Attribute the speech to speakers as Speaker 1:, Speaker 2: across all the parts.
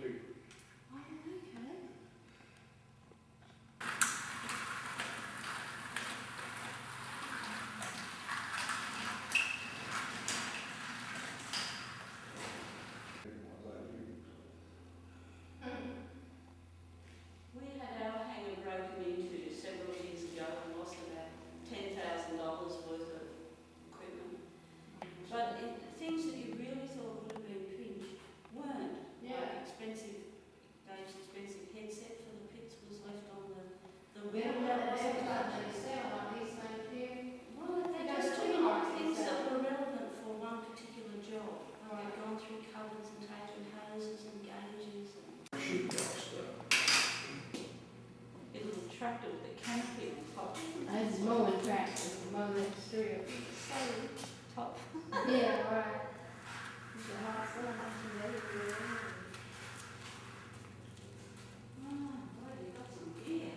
Speaker 1: too.
Speaker 2: Oh, okay. We had our hangar broken into several years ago and lost about $10,000 worth of equipment. But things that you really thought would have been pinched weren't.
Speaker 3: Yeah.
Speaker 2: Like Dave's expensive headset for the pits was left on the
Speaker 3: We
Speaker 2: wheel.
Speaker 3: don't know
Speaker 2: That
Speaker 3: that
Speaker 2: wasn't
Speaker 3: every time
Speaker 2: touched.
Speaker 3: they sell on these things here.
Speaker 2: Well, they
Speaker 3: Because
Speaker 2: just
Speaker 3: we
Speaker 2: took a lot of
Speaker 3: are
Speaker 2: things that
Speaker 3: selling.
Speaker 2: were relevant for one particular job.
Speaker 3: Right.
Speaker 2: They'd gone through cupboards and taken hoses and gauges and
Speaker 1: Sheet metal stuff.
Speaker 2: a little tractor with a canopy on top.
Speaker 3: That's mowing tractor, mow that strip.
Speaker 2: So top.
Speaker 3: Yeah, right. It's a hot sun, I can let it go.
Speaker 2: Oh, boy, you got some gear.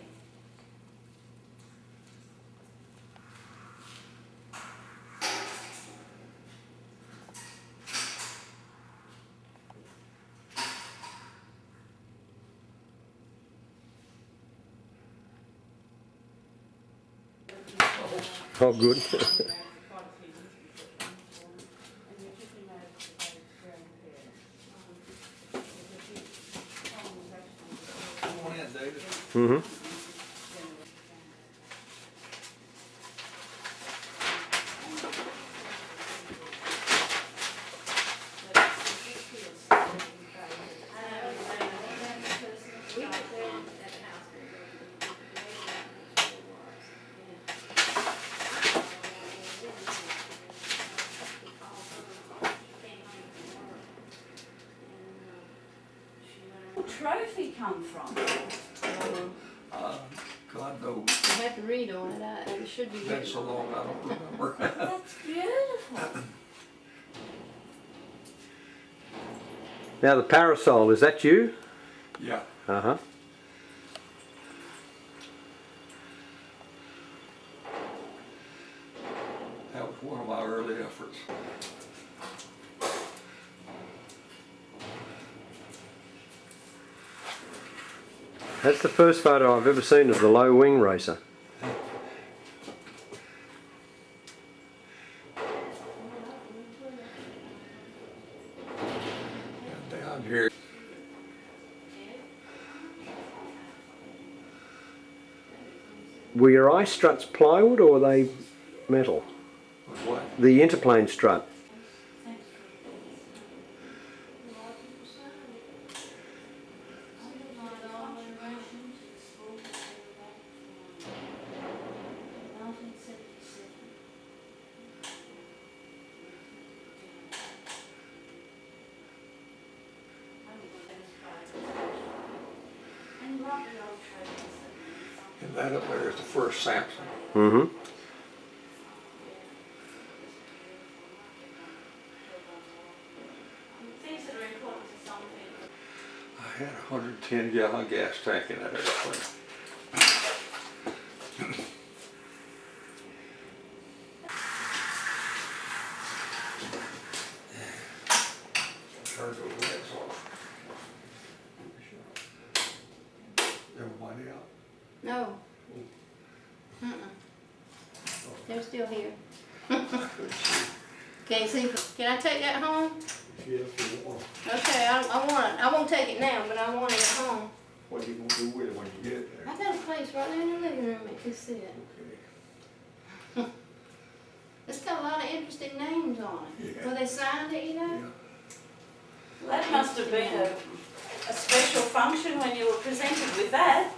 Speaker 4: Oh, good.
Speaker 1: Come on in, David.
Speaker 4: Mm-hmm.
Speaker 2: Trophy come from?
Speaker 1: God knows.
Speaker 3: You have to read on it, it should be
Speaker 1: It's been
Speaker 3: written.
Speaker 1: so long, I don't remember.
Speaker 2: That's beautiful.
Speaker 4: Now the parasol, is that you?
Speaker 1: Yeah.
Speaker 4: Uh-huh.
Speaker 1: That was one of my early efforts.
Speaker 4: That's the first photo I've ever seen of the low wing racer.
Speaker 1: And down here.
Speaker 4: Were your eye struts plywood or were they metal?
Speaker 1: Was what?
Speaker 4: The interplane strut.
Speaker 1: And that up there is the first Samson.
Speaker 4: Mm-hmm.
Speaker 2: Things that are important to some people.
Speaker 1: I had a 110-gallon gas tank in that airplane. Turn those lights off. Everybody out?
Speaker 3: No. They're still here. Can't see. Can I take that home?
Speaker 1: Yeah, if you want.
Speaker 3: Okay, I want it. I won't take it now, but I want it at home.
Speaker 1: What are you gonna do with it when you get there?
Speaker 3: I got a place right there in the living room that can sit.
Speaker 1: Okay.
Speaker 3: It's got a lot of interesting names on it.
Speaker 1: Yeah.
Speaker 3: Were they signed it, you know?
Speaker 1: Yeah.
Speaker 2: That must have been a special function when you were presented with that.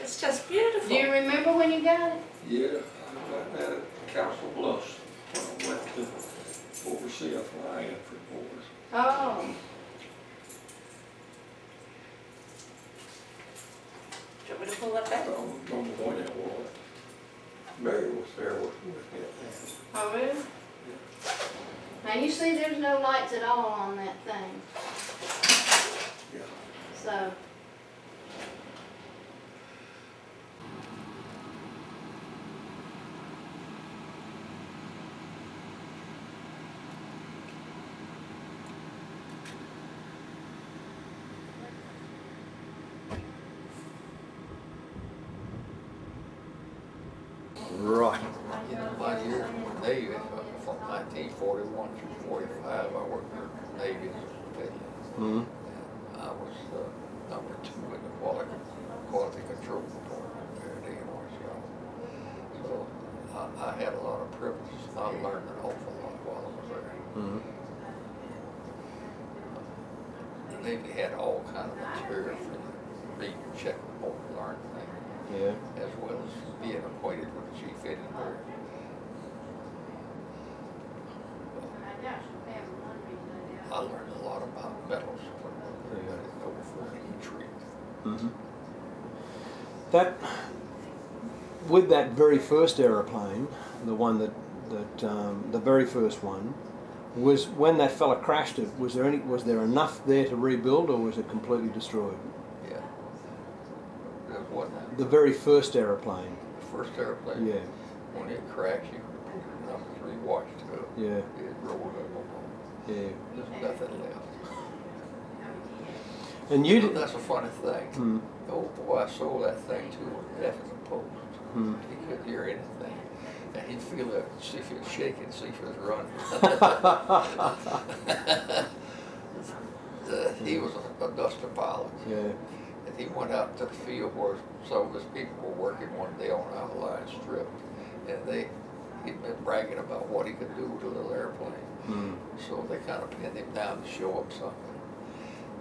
Speaker 2: It's just beautiful.
Speaker 3: Do you remember when you got it?
Speaker 1: Yeah, I got that at Council Bluffs when I went to oversee a fly-in for boys.
Speaker 3: Oh.
Speaker 2: Do you want me to pull that back?
Speaker 1: I don't know when it was. Mary was there with me.
Speaker 3: Oh, really? Now you see there's no lights at all on that thing.
Speaker 1: Yeah.
Speaker 3: So.
Speaker 4: Right.
Speaker 1: You know, my years in the Navy, from 1941 through 45, I worked in the Navy as a civilian.
Speaker 4: Mm.
Speaker 1: I was number 2 in the quality control department there at the NRCO. So I had a lot of privileges. I learned an awful lot while I was there.
Speaker 4: Mm.
Speaker 1: The Navy had all kind of material for you to read, check, report, learn things,
Speaker 4: Yeah.
Speaker 1: as well as being acquainted with the chief engineer. I learned a lot about metals when I didn't know before heat treat.
Speaker 4: Mm-hmm. That, with that very first aeroplane, the one that the very first one, was when that fella crashed it. Was there enough there to rebuild, or was it completely destroyed?
Speaker 1: Yeah. There was one now.
Speaker 4: The very first aeroplane.
Speaker 1: The first airplane.
Speaker 4: Yeah.
Speaker 1: When it crashed, you could number 3 washed up.
Speaker 4: Yeah.
Speaker 1: It rolled up.
Speaker 4: Yeah.
Speaker 1: There's nothing left.
Speaker 4: And you
Speaker 1: So
Speaker 4: did.
Speaker 1: that's a funny thing.
Speaker 4: Mm.
Speaker 1: Oh boy, I sold that thing to him deaf as a post.
Speaker 4: Mm.
Speaker 1: He couldn't hear anything. And he'd feel it, see if it was shaking, see if it was running. He was a duster pilot.
Speaker 4: Yeah.
Speaker 1: And he went out to the field where some of his people were working one day on an outline strip. And he'd been bragging about what he could do with a little airplane.
Speaker 4: Mm.
Speaker 1: So they kind of pinned him down to show him something.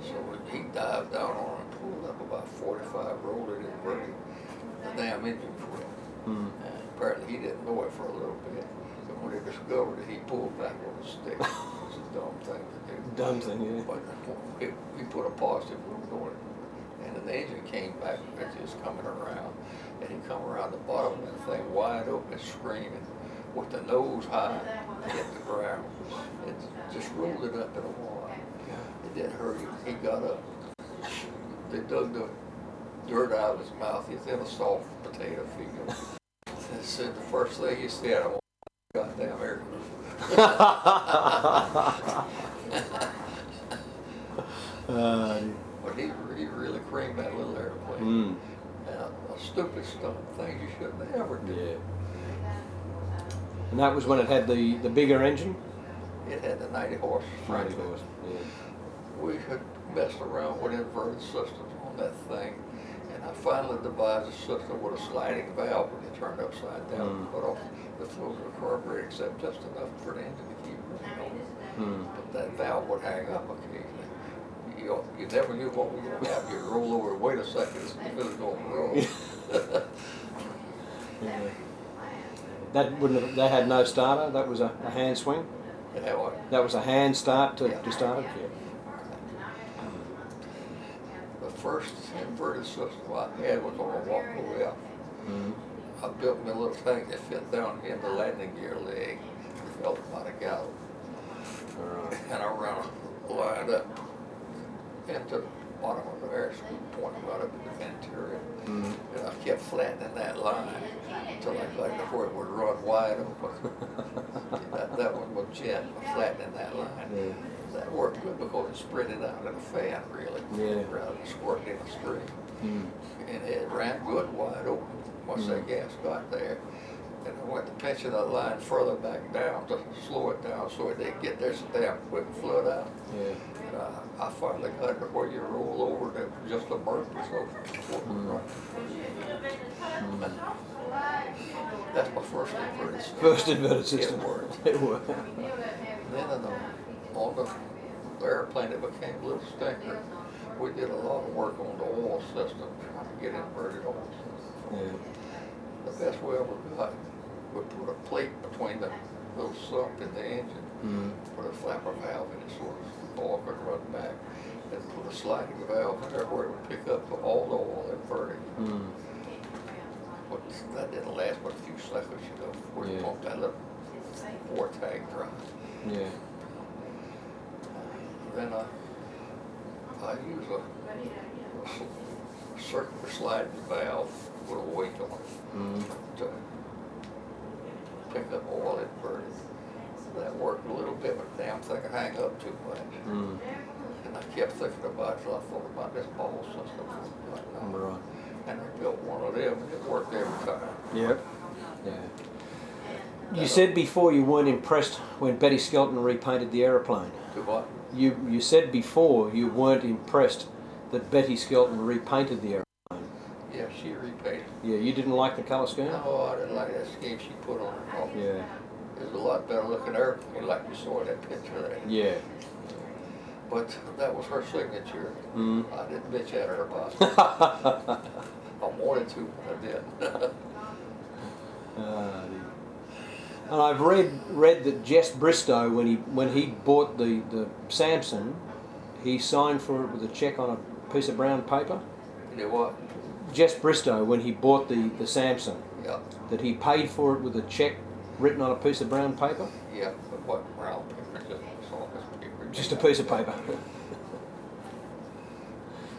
Speaker 1: So he dived down on it and pulled up about 45, rolled it, and inverted the damn engine quit.
Speaker 4: Mm.
Speaker 1: And apparently he didn't know it for a little bit. And when he discovered it, he pulled back on the stick. It's a dumb thing to do.
Speaker 4: Dumb thing, yeah.
Speaker 1: But we put a positive loop on it. And then the engine came back, it was coming around. And he come around the bottom of that thing wide open, screaming, with the nose high, hit the ground. It just rolled it up in a wall. It didn't hurt him. He got up. They dug the dirt out of his mouth. He's in a soft potato field. And said the first thing he said, I want goddamn air crew. But he really creamed that little airplane.
Speaker 4: Mm.
Speaker 1: And stupid stuff, things you shouldn't ever do.
Speaker 4: Yeah. And that was when it had the bigger engine?
Speaker 1: It had the 90 horse front.
Speaker 4: 90 horse, yeah.
Speaker 1: We had messed around with inverted systems on that thing, and I finally devised a system with a sliding valve when you turned upside down and put off the flow of the carburetor, except just enough for the engine to keep running on. But that valve would hang up occasionally. You never knew what was going to happen. You'd roll over, wait a second, if it was going to roll.
Speaker 4: Yeah. That had no starter. That was a hand swing.
Speaker 1: And that one,
Speaker 4: That was a hand start to start it. Yeah.
Speaker 1: the first inverted system I had was on a walkaway out. I built me a little thing that fit down in the landing gear leg. It felt about a gallon. And I ran a line up into the bottom of the air scoop, pointing right up to the interior. And I kept flattening that line until I got to where it would run wide open. that one was jet, flattening that line.
Speaker 4: Yeah.
Speaker 1: That worked good because it spread it out in a fan, really, rather than squirting in a stream. And it ran good wide open once that gas got there. And I went to pinching that line further back down to slow it down so it didn't get there so damn quick and flood out.
Speaker 4: Yeah.
Speaker 1: I finally got it to where you roll over and it was just a burp or so. That's my first inverted system.
Speaker 4: First inverted system.
Speaker 1: It worked.
Speaker 4: It worked.
Speaker 1: Then on the airplane it became a little stinker. We did a lot of work on the oil system trying to get inverted oil system.
Speaker 4: Yeah.
Speaker 1: The best we ever got, we put a plate between the little sump in the engine, put a flapper valve in it so the oil could run back, and put a sliding valve in there where it would pick up all the oil inverted. But that didn't last but a few seconds, you know, before you pumped that little 4-tank dry.
Speaker 4: Yeah.
Speaker 1: Then I use a circular sliding valve with a weight on it to pick up oil inverted. That worked a little bit, but the damn thing would hang up too much. And I kept thinking about it, so I thought about this ball system.
Speaker 4: Right.
Speaker 1: And I built one of them, and it worked every time.
Speaker 4: Yep. Yeah. You said before you weren't impressed when Betty Skelton repainted the aeroplane.
Speaker 1: Do what?
Speaker 4: You said before you weren't impressed that Betty Skelton repainted the aeroplane.
Speaker 1: Yeah, she repainted.
Speaker 4: Yeah, you didn't like the colour scheme?
Speaker 1: No, I didn't like that scheme she put on her car.
Speaker 4: Yeah.
Speaker 1: There's a lot better looking airplane like you saw in that picture there.
Speaker 4: Yeah.
Speaker 1: But that was her signature.
Speaker 4: Mm.
Speaker 1: I didn't bitch at her about it. I wanted to, but I didn't.
Speaker 4: And I've read that Jess Bristow, when he bought the Samson, he signed for it with a cheque on a piece of brown paper.
Speaker 1: You know what?
Speaker 4: Jess Bristow, when he bought the Samson,
Speaker 1: Yeah.
Speaker 4: that he paid for it with a cheque written on a piece of brown paper.
Speaker 1: Yeah, but what brown paper? Just all this paper.
Speaker 4: Just a piece of paper.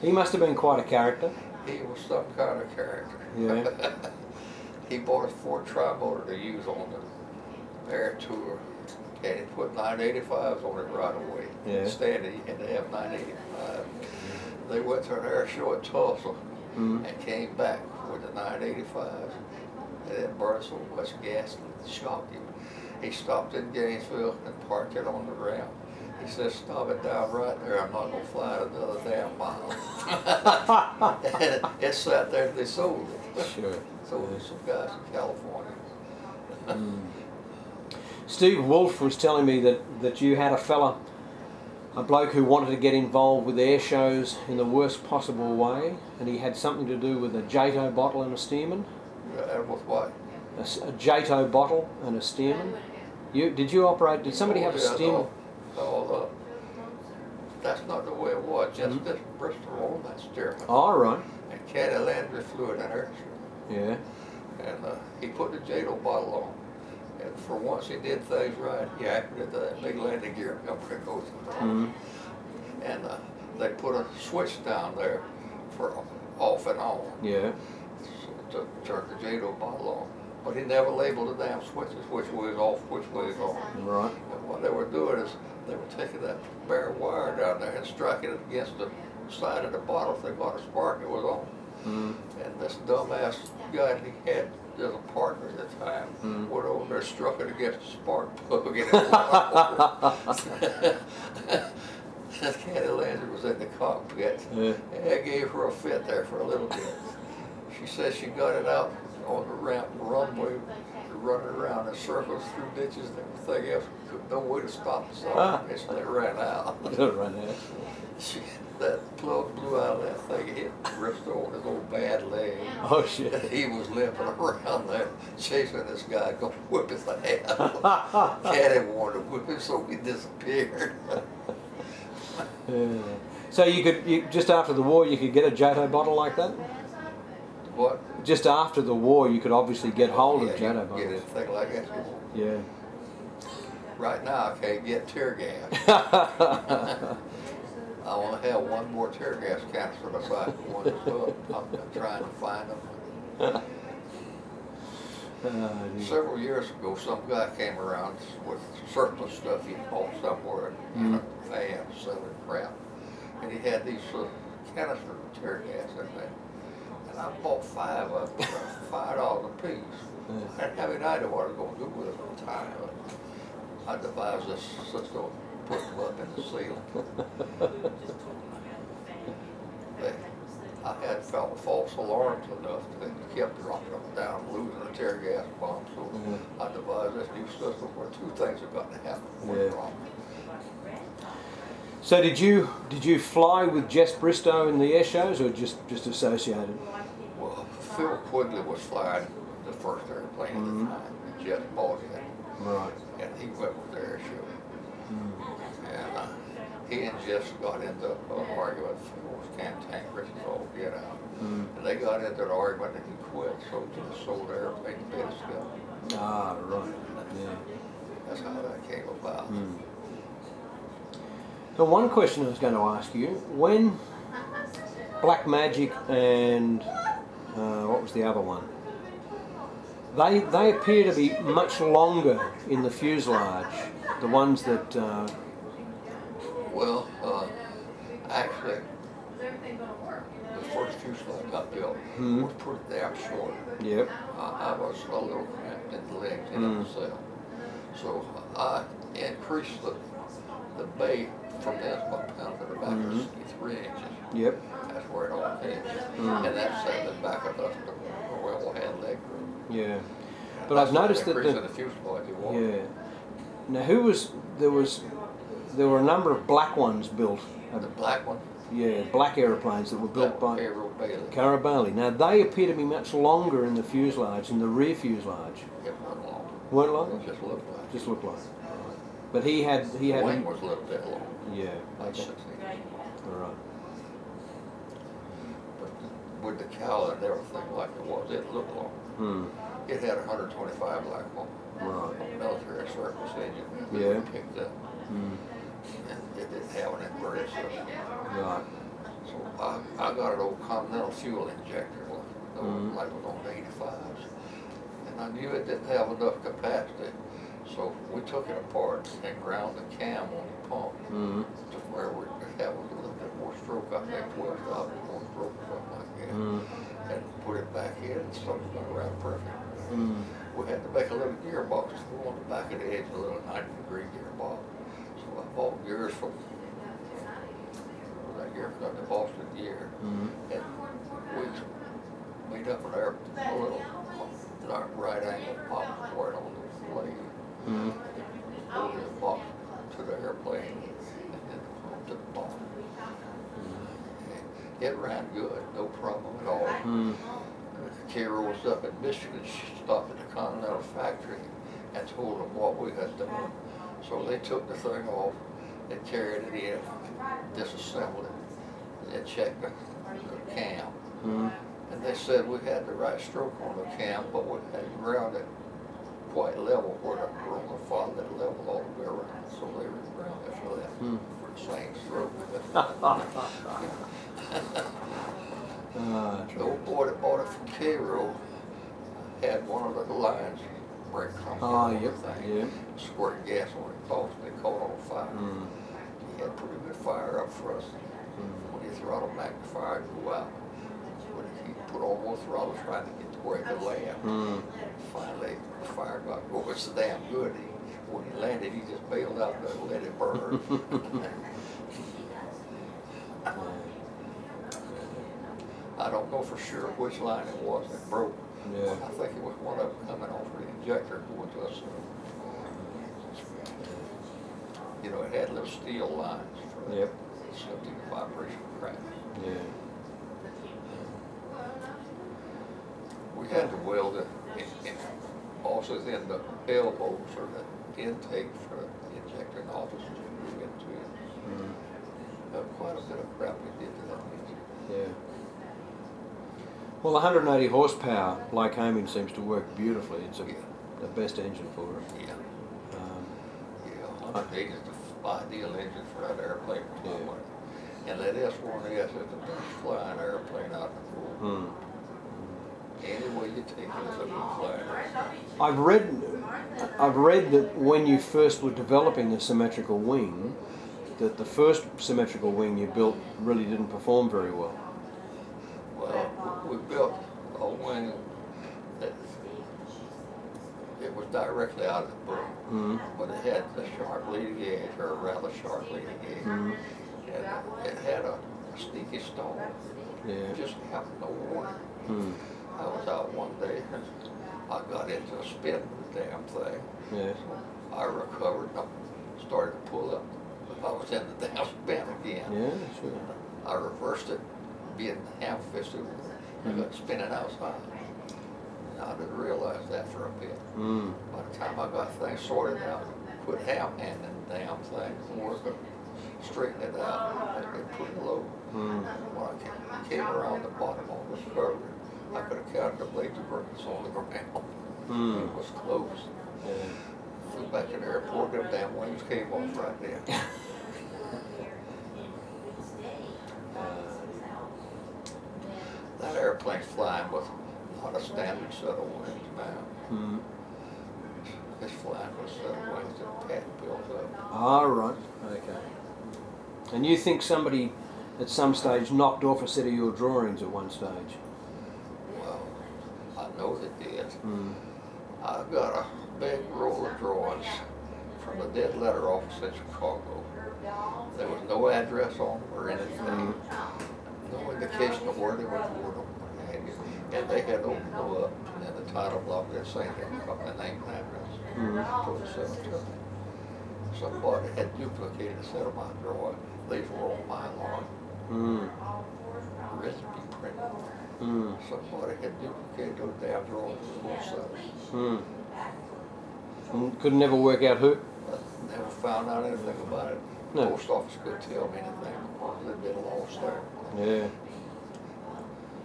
Speaker 4: He must have been quite a character.
Speaker 1: He was some kind of character.
Speaker 4: Yeah.
Speaker 1: He bought a Ford Tri-Motor to use on the air tour, and he put 985s on it right away.
Speaker 4: Yeah.
Speaker 1: Instead, he had to have 985. They went to an air show at Tulsa and came back with the 985s. And it burned so much gas it shocked him. He stopped in Gainesville and parked it on the ramp. He said, "Stop it down right there. I'm not going to fly it another damn mile." And it sat there and they sold it.
Speaker 4: Sure.
Speaker 1: Sold it to some guys in California.
Speaker 4: Steve Wolfe was telling me that you had a bloke who wanted to get involved with air shows in the worst possible way, and he had something to do with a Jato bottle and a Stearman.
Speaker 1: And with what?
Speaker 4: A Jato bottle and a Stearman. Did you operate? Did somebody have a Stearman?
Speaker 1: No, that's not the way it was. Just this Bristol owned that Stearman.
Speaker 4: All right.
Speaker 1: And Caddy Landry flew in an air show.
Speaker 4: Yeah.
Speaker 1: And he put the Jato bottle on. And for once he did things right. He acted that big landing gear company goes through. And they put a switch down there for off and on.
Speaker 4: Yeah.
Speaker 1: So to turn the Jato bottle on. But he never labeled the damn switches, which way is off, which way is on.
Speaker 4: Right.
Speaker 1: And what they were doing is they were taking that bare wire down there and striking it against the side of the bottle. If they got a spark, it was on. And this dumbass guy he had as a partner at the time went over there, struck it against the spark plug, and it This Caddy Landry was in the cockpit.
Speaker 4: Yeah.
Speaker 1: And I gave her a fit there for a little bit. She said she got it out on the ramp, runway, running around in circles through ditches and everything else. No way to stop the song. So they ran out.
Speaker 4: Run out.
Speaker 1: That plug blew out of that thing, it hit Bristow on his old bad leg.
Speaker 4: Oh shit.
Speaker 1: And he was limping around there, chasing this guy, going to whip his ass. Caddy wanted to whip him, so he disappeared.
Speaker 4: Yeah. So you just after the war you could get a Jato bottle like that?
Speaker 1: What?
Speaker 4: Just after the war you could obviously get hold of
Speaker 1: Yeah,
Speaker 4: Jato
Speaker 1: you can get
Speaker 4: bottles.
Speaker 1: anything like that.
Speaker 4: Yeah.
Speaker 1: Right now I can't get tear gas. I want to have one more tear gas canister besides the one that's up. I'm trying to find them. Several years ago, some guy came around with surplus stuff he bought somewhere in a van selling crap. And he had these canister of tear gas in there. And I bought 5 of them for $5 a piece. I didn't have any idea what I was going to do with it at the time. I devised this system, put them up in the ceiling. I had felt false alarms enough that he kept dropping them down, losing a tear gas bomb. So I devised this new system where 2 things are going to happen before
Speaker 4: Yeah.
Speaker 1: the bomb.
Speaker 4: So did you fly with Jess Bristow in the air shows or just associated?
Speaker 1: Well, Phil Quigley was flying the first airplane at the time, and Jess bought it.
Speaker 4: Right.
Speaker 1: And he went with the air show. And he and Jess got into an argument. Phil was cantankerous as all get out. And they got into an argument and he quit, so just sold the airplane to Betty Skelton.
Speaker 4: Ah, right. Yeah.
Speaker 1: That's how that came about.
Speaker 4: Now, one question I was going to ask you, when Black Magic and what was the other one? They appear to be much longer in the fuselage. The ones that
Speaker 1: Well, actually, the first fuselage got built was pretty damn short.
Speaker 4: Yep.
Speaker 1: I was a little cramped in the legs in myself. So I increased the bay from the instrument panel to the back of 3 inches.
Speaker 4: Yep.
Speaker 1: That's where it all came in. And that set the back of us to well had leg room.
Speaker 4: Yeah. But I've noticed that
Speaker 1: the fuselage it was.
Speaker 4: yeah. Now there were a number of black ones built.
Speaker 1: The black one.
Speaker 4: Yeah, black aeroplanes that were built by Carabali. Now they appear to be much longer in the fuselage than the rear fuselage.
Speaker 1: It wasn't long.
Speaker 4: Weren't longer?
Speaker 1: It just looked like.
Speaker 4: Just looked like. But he had.
Speaker 1: The wing was a little bit long.
Speaker 4: Yeah.
Speaker 1: Like
Speaker 4: Okay.
Speaker 1: 16.
Speaker 4: All right.
Speaker 1: But with the cowl and everything like it was, it looked long. It had 125 black hole.
Speaker 4: Right.
Speaker 1: Military surface engine.
Speaker 4: Yeah.
Speaker 1: It picked up. And it didn't have an inverted system.
Speaker 4: Right.
Speaker 1: So I got an old Continental fuel injector, like it was on the 85s. And I knew it didn't have enough capacity. So we took it apart and ground the cam on the pump to where we could have a little bit more stroke. I think 12,000 more stroke or something like that. And put it back in and something went around perfect. We had to make a little gearbox to go on the back of the edge, a little 90-degree gearbox. So I bought gears from that gear from the Boston gear. And we made up a little right angle pop for it on the blade. Pulled the box to the airplane and then to the bottom. It ran good, no problem at all. Kara was up in Michigan. She stopped at the Continental factory and told them what we had done. So they took the thing off and carried it in, disassembled it, and checked the cam. And they said we had the right stroke on the cam, but we had ground it quite level where the roller followed it level all the way around. So they reground it for that, for the same stroke. The old boy that bought it from Cairo had one of the lines break something thing, squirt gas on it, they caught on fire. He had pretty good fire up for us. When he throttled back, the fire would go out. But he put on more throttle trying to get to where he could land. Finally, the fire got going. It's so damn good. When he landed, he just bailed out and let it burn. I don't know for sure which line it was that broke. I think it was one of them coming off the injector going to us. You know, it had little steel lines for something vibration crack. We had to weld it also in the elbows or the intake for the injector and all this grew into it. Quite a bit of crap we did to that engine.
Speaker 4: Well, 180 horsepower, like Lycoming, seems to work beautifully. It's the best engine for it.
Speaker 1: 180 is the ideal engine for that airplane. And that S1S is the best flying airplane out in the world. Any way you take it, it's a good flying airplane.
Speaker 4: I've read that when you first were developing a symmetrical wing, that the first symmetrical wing you built really didn't perform very well.
Speaker 1: Well, we built a wing that it was directly out of the book, but it had a sharp leading edge, or a rather sharp leading edge, and it had a sneaky stall. Just happened to warn. I was out one day and I got into a spin with the damn thing. So I recovered and I started to pull up. I was in the damn spin again. I reversed it, being ham-fisted, and got spinning outside. And I didn't realize that for a bit. By the time I got things sorted out, quit ham-handing the damn thing and working, straighten it out, and pretty low. When I came around the bottom of the curve, I could have counted the blades of grass on the ground. It was close. Flew back to the airport, them damn wings came off right there. That airplane's flying with not a standard set of wings now. It's flying with a set of wings that Pat built up.
Speaker 4: All right. Okay. And you think somebody at some stage knocked off a set of your drawings at one stage.
Speaker 1: Well, I know they did.
Speaker 4: Mm.
Speaker 1: I've got a big roll of drawings from the dead letter office in Chicago. There was no address on them or anything. No indication of where they were for them. And they had opened them up, and then the title block had saying the name and address for the cemetery. Somebody had duplicated a set of my drawings. These were on Mylar. Recipe printed. Somebody had duplicated those damn drawings for both sides.
Speaker 4: And could never work out who?
Speaker 1: I never found out anything about it.
Speaker 4: No.
Speaker 1: The post office couldn't tell me anything because they'd been lost there.
Speaker 4: Yeah.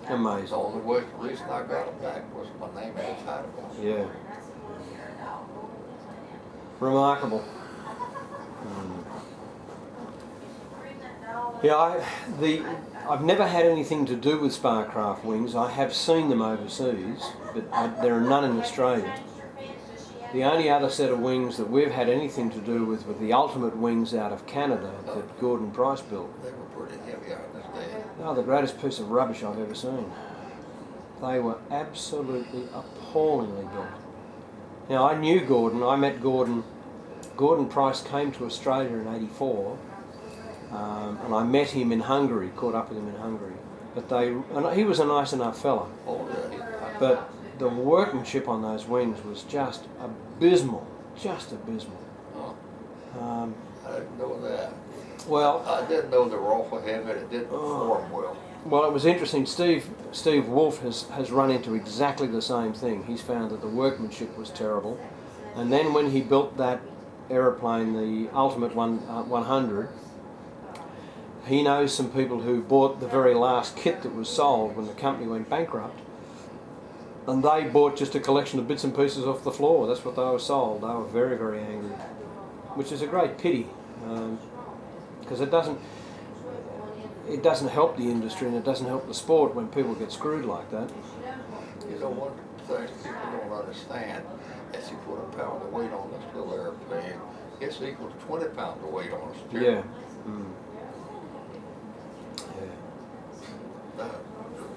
Speaker 1: The
Speaker 4: Amazing.
Speaker 1: only reason I got them back was my name and the title block.
Speaker 4: Yeah. Remarkable. Yeah, I've never had anything to do with Sparcraft wings. I have seen them overseas, but there are none in Australia. The only other set of wings that we've had anything to do with were the Ultimate wings out of Canada that Gordon Price built.
Speaker 1: They were pretty heavy on this day.
Speaker 4: Oh, the greatest piece of rubbish I've ever seen. They were absolutely appallingly built. Now, I knew Gordon. I met Gordon. Gordon Price came to Australia in '84, and I met him in Hungary, caught up with him in Hungary. And he was a nice enough fella.
Speaker 1: Oh, yeah.
Speaker 4: But the workmanship on those wings was just abysmal, just abysmal.
Speaker 1: Oh, I didn't know that.
Speaker 4: Well,
Speaker 1: I didn't know they were awful heavy. It didn't perform well.
Speaker 4: Well, it was interesting. Steve Wolfe has run into exactly the same thing. He's found that the workmanship was terrible, and then when he built that aeroplane, the Ultimate 100, he knows some people who bought the very last kit that was sold when the company went bankrupt, and they bought just a collection of bits and pieces off the floor. That's what they were sold. They were very, very angry, which is a great pity, because it doesn't help the industry and it doesn't help the sport when people get screwed like that.
Speaker 1: You know, one of the things people don't understand is you put a pound of weight on this little airplane, it's equal to 20 pounds of weight on a steering.
Speaker 4: Yeah. Yeah.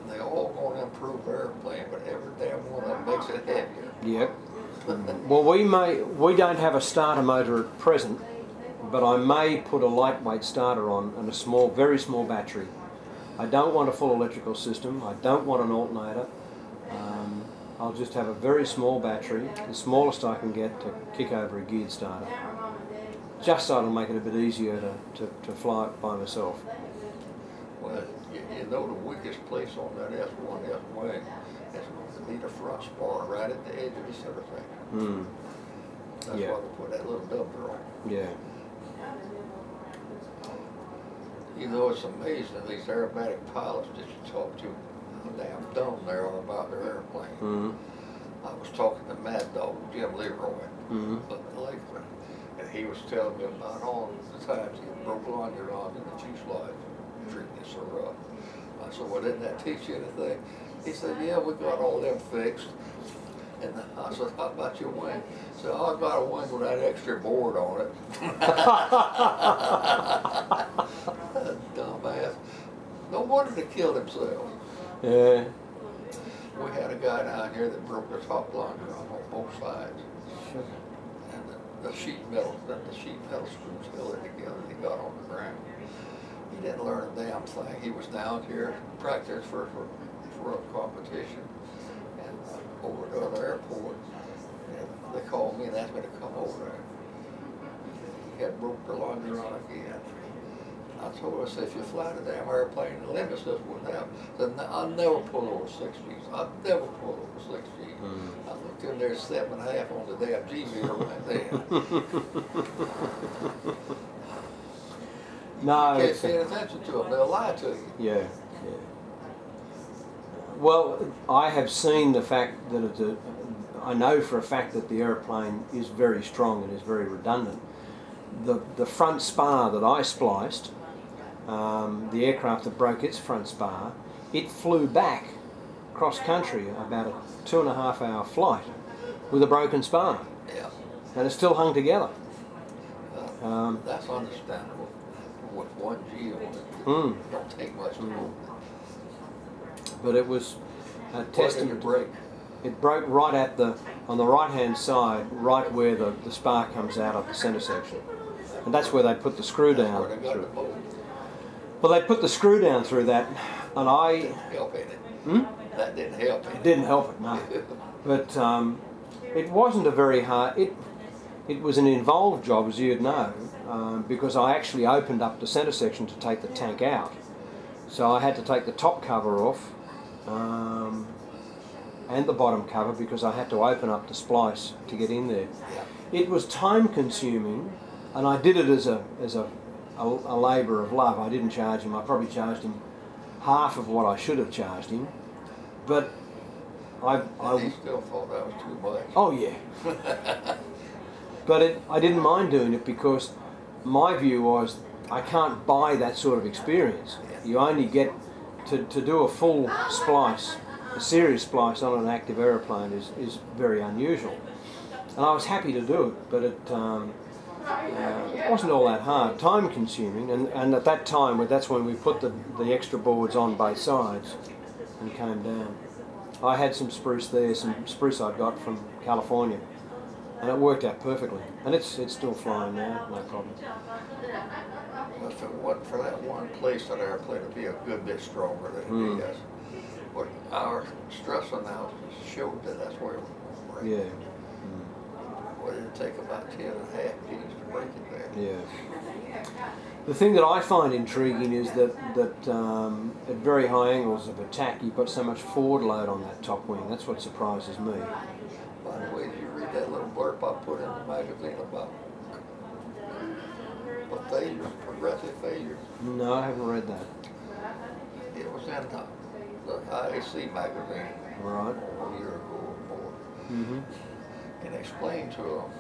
Speaker 1: They all want to improve the airplane, but every damn one of them makes it heavier.
Speaker 4: Yep. Well, we don't have a starter motor at present, but I may put a lightweight starter on and a very small battery. I don't want a full electrical system. I don't want an alternator. I'll just have a very small battery, the smallest I can get to kick over a geared starter, just so it'll make it a bit easier to fly it by myself.
Speaker 1: Well, you know the weakest place on that S1 wing is going to be the front spar, right at the edge of the center section. That's
Speaker 4: Yeah.
Speaker 1: why they put that little doubler on.
Speaker 4: Yeah.
Speaker 1: You know, it's amazing, these aerobatic pilots that you talk to, how damn dumb they are about their airplane. I was talking to Mad Dog, Jim Leroy, up in Lakeland, and he was telling me about all the times he broke longerons in the fuselage, treating it so rough. I said, well, didn't that teach you anything? He said, yeah, we got all them fixed. And I said, how about your wing? He said, oh, I got a wing with that extra board on it. Dumbass. No wonder they killed themselves.
Speaker 4: Yeah.
Speaker 1: We had a guy down here that broke the top longeron on both sides.
Speaker 4: Sure.
Speaker 1: And the sheet metal screws held it together and he got on the ground. He didn't learn a damn thing. He was down here practicing for a competition and over to the other airport. And they called me and asked me to come over there. He had broke the longeron again. I told her, I said, if you fly the damn airplane, the limits this wouldn't happen. I said, I'll never pull over 6 Gs. I'll never pull over 6 Gs. I looked in there 7.5 on the damn G meter right there.
Speaker 4: No.
Speaker 1: You can't pay attention to them, they'll lie to you.
Speaker 4: Yeah, yeah. Well, I have seen the fact that I know for a fact that the aeroplane is very strong and is very redundant. The front spar that I spliced, the aircraft that broke its front spar, it flew back cross country about a 2.5 hour flight with a broken spar.
Speaker 1: Yeah.
Speaker 4: And it still hung together.
Speaker 1: That's understandable. With 1 G on it,
Speaker 4: Mm.
Speaker 1: It don't take much to move.
Speaker 4: But it was a
Speaker 1: Where did it
Speaker 4: testament.
Speaker 1: break?
Speaker 4: It broke right at on the right hand side, right where the spar comes out of the centre section. And that's where they put the screw
Speaker 1: That's
Speaker 4: down
Speaker 1: where they got the
Speaker 4: through.
Speaker 1: bolt.
Speaker 4: Well, they put the screw down through that, and I...
Speaker 1: Help in it.
Speaker 4: Hmm?
Speaker 1: That didn't help in
Speaker 4: It
Speaker 1: it.
Speaker 4: didn't help it, no. But it wasn't a very hard... It was an involved job, as you'd know, because I actually opened up the centre section to take the tank out. So I had to take the top cover off and the bottom cover because I had to open up the splice to get in there.
Speaker 1: Yeah.
Speaker 4: It was time consuming, and I did it as a labour of love. I didn't charge him. I probably charged him half of what I should have charged him. But
Speaker 1: And he still thought that was too much.
Speaker 4: oh yeah. But I didn't mind doing it because my view was I can't buy that sort of experience. You only get to do a full splice, a serious splice on an active aeroplane is very unusual. And I was happy to do it, but it wasn't all that hard. Time consuming, and at that time, that's when we put the extra boards on both sides and came down. I had some spruce there, some spruce I got from California, and it worked out perfectly. And it's still flying now, no problem.
Speaker 1: If it wasn't for that one place, that airplane would be a good bit stronger than it is. But our stress analysis showed that that's where it was going to break.
Speaker 4: Yeah.
Speaker 1: Well, it'd take about 10.5 Gs to break it there.
Speaker 4: Yeah. The thing that I find intriguing is that at very high angles of attack, you've got so much forward load on that top wing. That's what surprises me.
Speaker 1: By the way, did you read that little blurb I put in the magazine about the failures, progressive failures?
Speaker 4: No, I haven't read that.
Speaker 1: It was in the IAC magazine
Speaker 4: Right.
Speaker 1: a year ago or more.
Speaker 4: Mm-hmm.
Speaker 1: And explained to them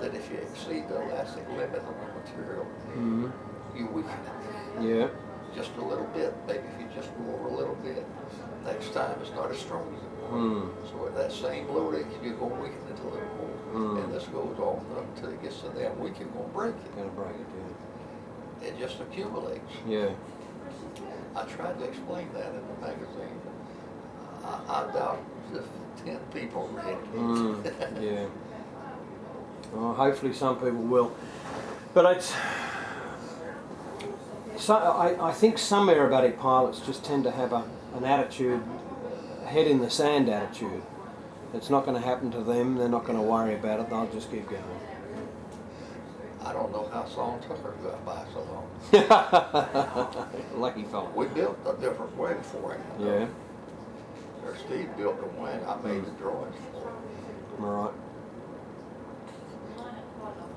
Speaker 1: that if you exceed the elastic limit on the material,
Speaker 4: Mm-hmm.
Speaker 1: you weaken it.
Speaker 4: Yeah.
Speaker 1: Just a little bit, maybe if you just go over a little bit, next time it's not as strong as it was.
Speaker 4: Mm.
Speaker 1: So at that same loading, you're going to weaken it a little more. And this goes on until it gets to that weak, you're going to break it.
Speaker 4: Gonna break it,
Speaker 1: It just accumulates.
Speaker 4: yeah.
Speaker 1: I tried to explain that in the magazine. I doubt if 10 people read it.
Speaker 4: Mm. Yeah. Well, hopefully some people will. But I think some aerobatic pilots just tend to have an attitude, head in the sand attitude. It's not going to happen to them. They're not going to worry about it. They'll just keep going.
Speaker 1: I don't know how Song Tucker got by so long.
Speaker 4: Lucky fella.
Speaker 1: We built a different wing for him.
Speaker 4: Yeah.
Speaker 1: Or Steve built the wing. I made the drawings for him.
Speaker 4: All right.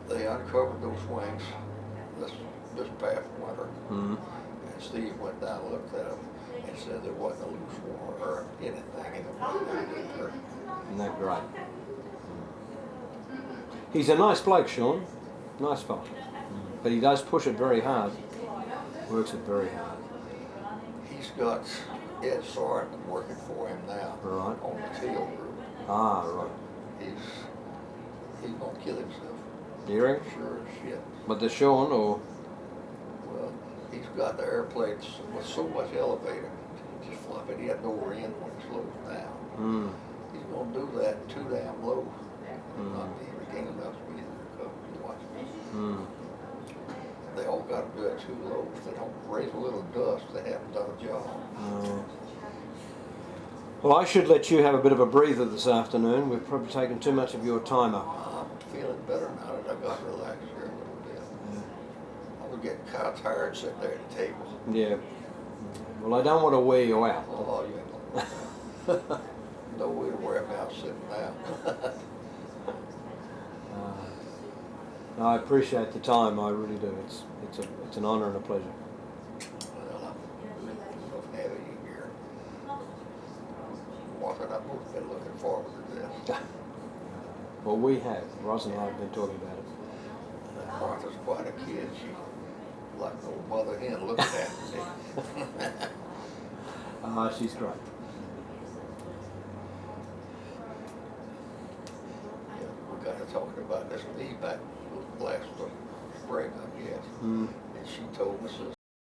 Speaker 1: They uncovered those wings this past winter.
Speaker 4: Mm.
Speaker 1: And Steve went down and looked at them and said there wasn't a loose wire or anything in the wing.
Speaker 4: Isn't that great? He's a nice bloke, Sean. Nice fella. But he does push it very hard. Works it very hard.
Speaker 1: He's got Ed Sarton working for him now
Speaker 4: Right.
Speaker 1: on the tail group.
Speaker 4: Ah, right.
Speaker 1: He's gonna kill himself.
Speaker 4: Hearing?
Speaker 1: Sure as shit.
Speaker 4: But the Sean, or
Speaker 1: Well, he's got the airplanes with so much elevator, just flopping the end over in when it slows down. He's gonna do that too damn low. Not even gain enough speed to recover. You watch it. They all gotta do it too low. If they don't raise a little dust, they haven't done a job.
Speaker 4: well, I should let you have a bit of a breather this afternoon. We've probably taken too much of your time up.
Speaker 1: I'm feeling better now that I got relaxed here a little bit. I was getting kind of tired sitting there at the table.
Speaker 4: Yeah. Well, I don't want to wear you out.
Speaker 1: Oh, you ain't gonna no way to wear me out sitting down.
Speaker 4: I appreciate the time. I really do. It's an honour and a pleasure.
Speaker 1: Well, I'm love having you here. Martha and I both been looking forward to this.
Speaker 4: Well, we have. Roz and I have been talking about it.
Speaker 1: And Martha's quite a kid. She's like an old mother hen looking after me.
Speaker 4: She's great.
Speaker 1: Yeah, we got to talking about this feedback last spring, I guess. And she told me, says,